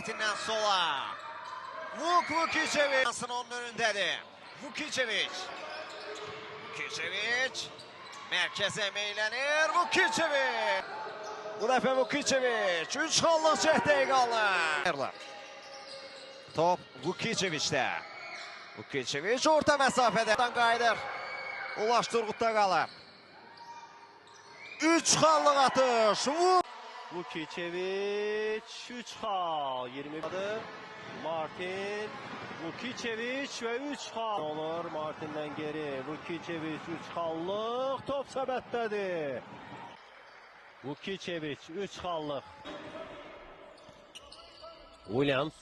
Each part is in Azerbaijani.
Martin'den sola. Vukicevic onun önündedir. Vukicevic merkeze meylenir. Vukicevic. Bu defa Vukicevic 3 xallıq cəhdəyə qalır. Top Vukicevic'də. Vukicevic orta məsafədə qayıdır. Ulaş Turgut'da qalır. 3 xallıq atış. Vukicevic 3 xal 20 adım. Martin, Vukicevic ve 3 xal olur. Martin'den geri Vukicevic 3 xallıq top səbətdədir. Vukicevic 3 xallıq. Williams.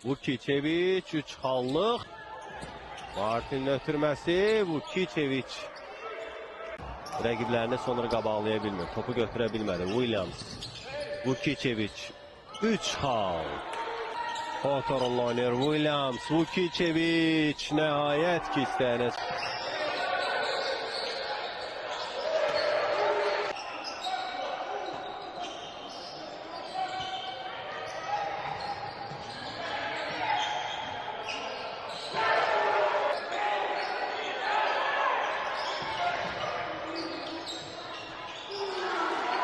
Vukicevic 3 xallıq. Martin'in ötürməsi Vukicevic. Rəqiblərini sonra qabaqlaya bilmir. Topu götürə bilmədi. Williams. Vukicevic 3 xal. Otorunla oynayır Williams. Vukicevic nəhayət ki istəyənə.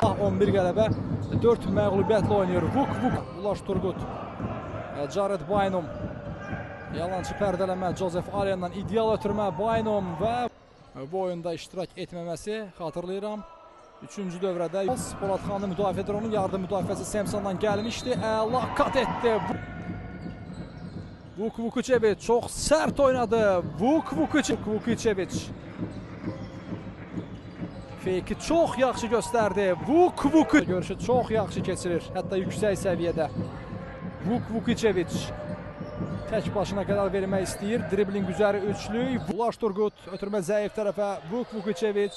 Ah 11 qələbə, 4 məğlubiyyətlə oynayır. Ulaş Turgut, Jared Baynum, yalançı pərdələmə, Joseph Allen'dan ideal ötürmə, Baynum və bu oyunda iştirak etməməsi, xatırlayıram. 3-cü dövrədə Poladxanlı müdafiə edir, onun yardım müdafiəsi Samsondan gəlmişdi, əla qat etdi. Vukicevic çox sərt oynadı, Vukicevic. Feyki çox yaxşı göstərdi. Görüşü çox yaxşı keçirir. Hətta yüksək səviyyədə. Vukicevic tək başına qərar vermək istəyir. Dribling üzəri üçlük. Ulaş Turgut ötürmə zəif tərəfə. Vukicevic